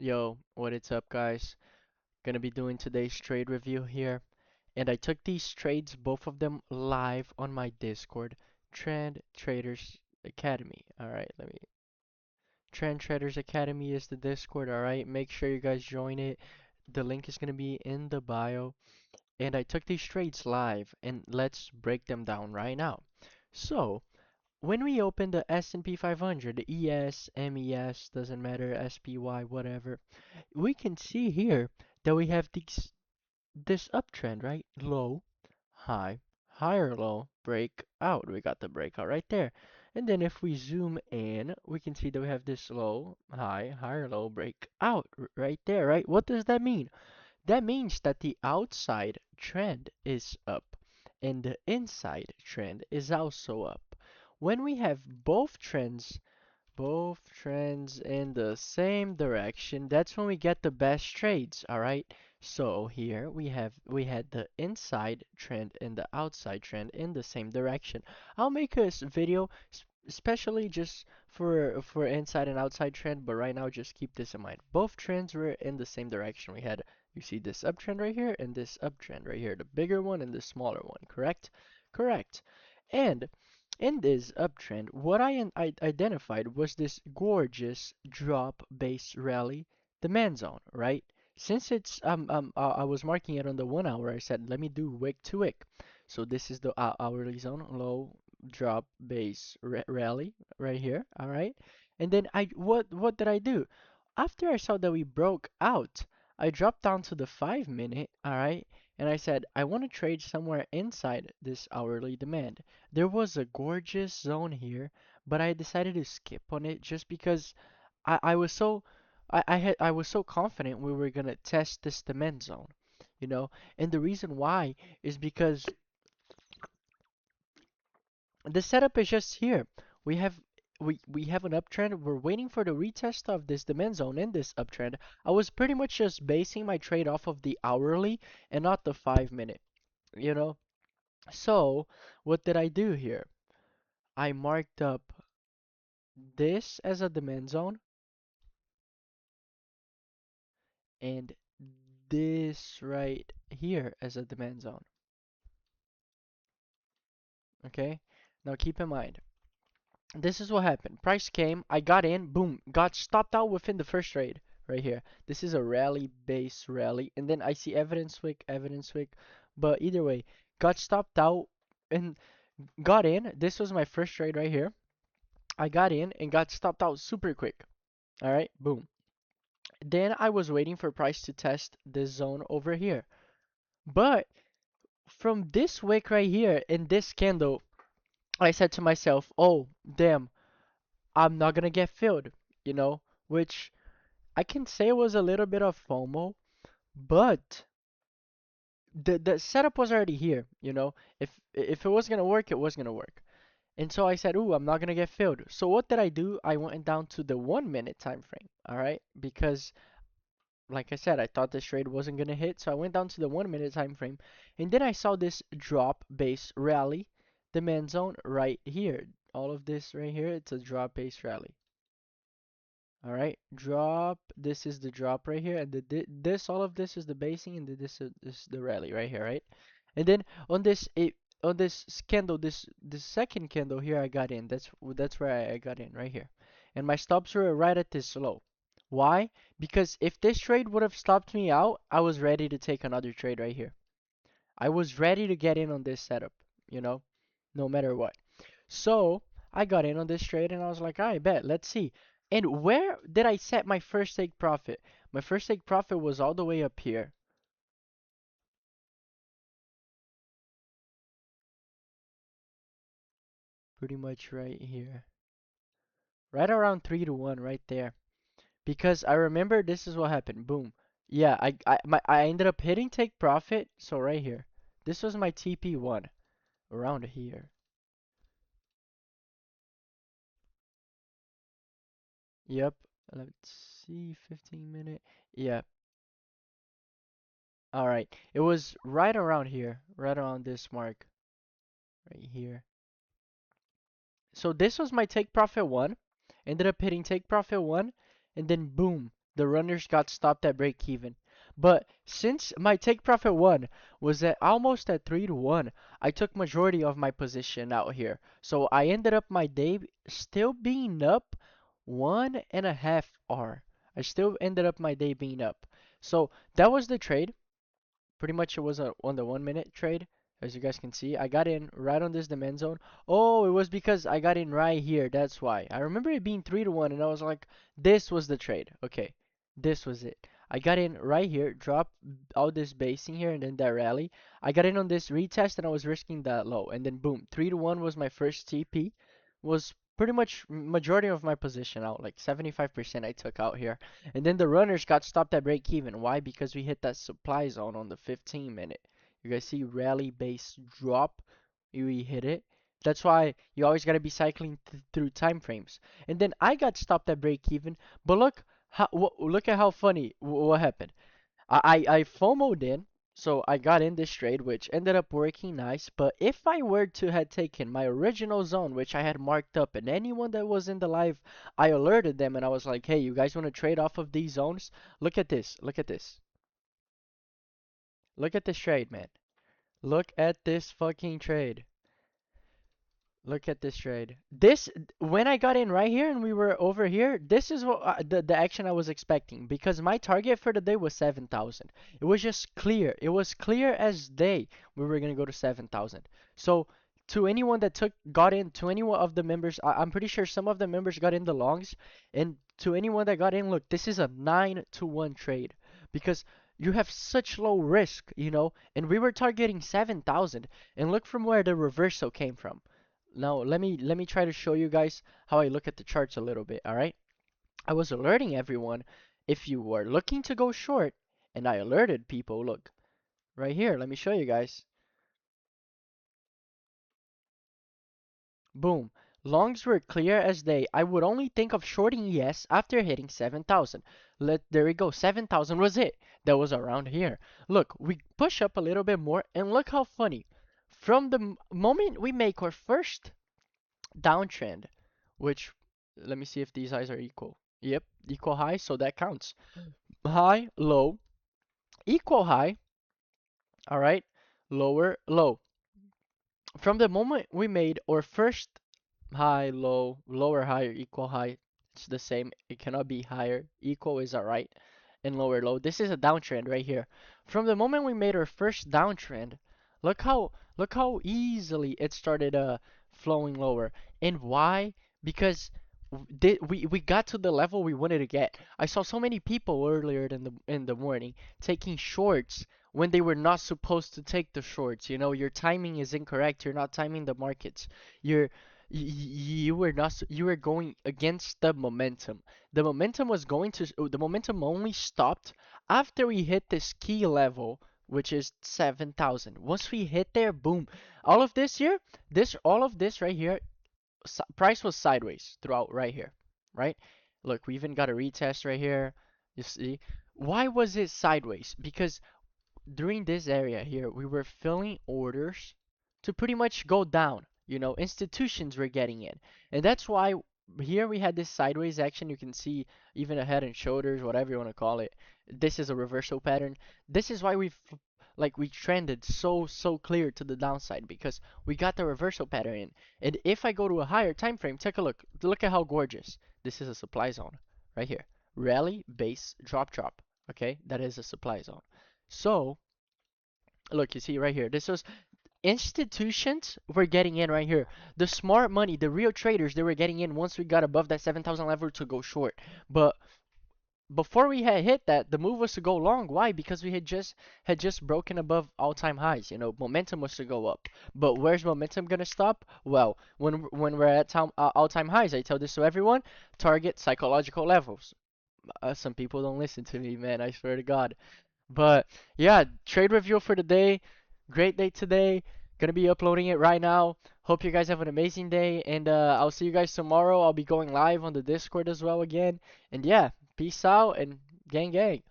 Yo, what is up, guys? Gonna be doing today's trade review here. And I took these trades, both of them live on my Discord, Trend Traders Academy. Alright, Trend Traders Academy is the Discord, alright? Make sure you guys join it. The link is gonna be in the bio. And I took these trades live, and let's break them down right now. So, when we open the S&P 500, the ES, MES, doesn't matter, SPY, whatever, we can see here that we have this uptrend, right? Low, high, higher low, breakout. We got the breakout right there. And then if we zoom in, we can see that we have this low, high, higher low, breakout right there, right? What does that mean? That means that the outside trend is up and the inside trend is also up. When we have both trends in the same direction, that's when we get the best trades, all right? So here we had the inside trend and the outside trend in the same direction. I'll make a video especially just for inside and outside trend, but right now just keep this in mind. Both trends were in the same direction. You see this uptrend right here and this uptrend right here, the bigger one and the smaller one, correct? Correct. And in this uptrend, what I identified was this gorgeous drop base rally demand zone, right? Since I was marking it on the 1 hour, I said let me do wick to wick. So this is the hourly zone, low drop base rally right here, all right? And then what did I do? After I saw that we broke out, I dropped down to the 5 minute, all right? And I said I want to trade somewhere inside this hourly demand. There was a gorgeous zone here, but I decided to skip on it just because I was so I was so confident we were gonna test this demand zone, you know. And the reason why is because the setup is just here. We have we have an uptrend. We're waiting for the retest of this demand zone in this uptrend. I was pretty much just basing my trade off of the hourly and not the 5 minute, you know. So what did I do here? I marked up this as a demand zone and this right here as a demand zone. Okay? Now keep in mind, this is what happened. Price came, I got in, boom, got stopped out within the first trade right here. This is a rally base rally, and then I see evidence wick, but either way, got stopped out and got in. This was my first trade right here. I got in and got stopped out super quick. All right, boom. Then I was waiting for price to test this zone over here. But from this wick right here in this candle, I said to myself, oh, damn, I'm not gonna get filled, you know, which I can say was a little bit of FOMO, but the setup was already here, you know. If it was gonna work, it was gonna work. And so I said, ooh, I'm not gonna get filled. So what did I do? I went down to the 1 minute time frame, all right? Because like I said, I thought this trade wasn't gonna hit, so I went down to the 1 minute time frame, and then I saw this drop base rally demand zone right here. All of this right here, it's a drop base rally. All right, drop. This is the drop right here, and this all of this is the basing, and this is the rally right here, right? And then on this candle, this second candle here, I got in. That's where I got in right here, and my stops were right at this low. Why? Because if this trade would have stopped me out, I was ready to take another trade right here. I was ready to get in on this setup, you know, no matter what. So I got in on this trade and I was like, I bet, let's see. And where did I set my first take profit? My first take profit was all the way up here. Pretty much right here. Right around 3 to 1 right there. Because I remember this is what happened. Boom. Yeah, I ended up hitting take profit. So right here. This was my TP1 around here. Yep. Let's see, 15 minute. Yeah. All right. It was right around here, right around this mark right here. So this was my take profit one. Ended up hitting take profit one, and then boom, the runners got stopped at break even. But since my take profit one was at almost at 3 to 1, I took majority of my position out here. So I ended up my day still being up 1.5 R. I still ended up my day being up. So that was the trade. Pretty much it was on the 1 minute trade. As you guys can see, I got in right on this demand zone. Oh, it was because I got in right here. That's why. I remember it being 3 to 1, and I was like, this was the trade. Okay, this was it. I got in right here, dropped all this basing here, and then that rally. I got in on this retest, and I was risking that low. And then boom, 3 to 1 was my first TP. Was pretty much majority of my position out, like 75% I took out here. And then the runners got stopped at break even. Why? Because we hit that supply zone on the 15 minute. You guys see rally base drop. We hit it. That's why you always gotta be cycling through time frames. And then I got stopped at break even. But look at how funny what happened. I FOMO'd in, so I got in this trade, which ended up working nice. But if I were to had taken my original zone, which I had marked up, and anyone that was in the live, I alerted them and I was like, hey, you guys want to trade off of these zones? Look at this. Look at this. Look at this trade, man. Look at this fucking trade. Look at this trade. This when I got in right here and we were over here, this is what the action I was expecting because my target for the day was 7,000. It was just clear. It was clear as day we were gonna go to 7,000. So to anyone that got in, to any one of the members, I'm pretty sure some of the members got in the longs, and to anyone that got in, look, this is a 9 to 1 trade because you have such low risk, and we were targeting 7,000, and look from where the reversal came from. Now let me try to show you guys how I look at the charts a little bit, all right? I was alerting everyone if you were looking to go short, and I alerted people, look, right here, let me show you guys. Boom. Longs were clear as day. I would only think of shorting yes after hitting 7,000. There we go. 7,000 was it. That was around here. Look, we push up a little bit more, and look how funny. From the moment we make our first downtrend, which let me see if these highs are equal. Yep, equal high, so that counts. High, low, equal high, all right, lower, low. From the moment we made our first high, low, lower, higher, equal high, it's the same. It cannot be higher. Equal is alright, and lower, low. This is a downtrend right here. From the moment we made our first downtrend, look how easily it started flowing lower. And why? Because we got to the level we wanted to get. I saw so many people earlier in the morning taking shorts when they were not supposed to take the shorts. Your timing is incorrect. You're not timing the markets. You're you were not you were going against the momentum. The momentum only stopped after we hit this key level, which is 7,000. Once we hit there, boom. All of this right here, price was sideways throughout right here, right? Look, we even got a retest right here. You see, why was it sideways? Because during this area here, we were filling orders to pretty much go down. Institutions were getting in. And that's why here we had this sideways action. You can see even a head and shoulders, whatever you want to call it. This is a reversal pattern. This is why we trended so clear to the downside because we got the reversal pattern in. And if I go to a higher time frame, take a look. Look at how gorgeous. This is a supply zone right here. Rally, base, drop, drop. Okay, that is a supply zone. So, look, you see right here. This was institutions were getting in right here. The smart money, the real traders, they were getting in once we got above that 7,000 level to go short. But before we had hit that, the move was to go long. Why? Because we had just broken above all-time highs. Momentum was to go up. But where's momentum gonna stop? Well, when we're at all-time highs, I tell this to everyone: target psychological levels. Some people don't listen to me, man. I swear to God. But yeah, trade review for the day. Great day today. Gonna be uploading it right now. Hope you guys have an amazing day, and I'll see you guys tomorrow. I'll be going live on the Discord as well again. And yeah, peace out and gang gang.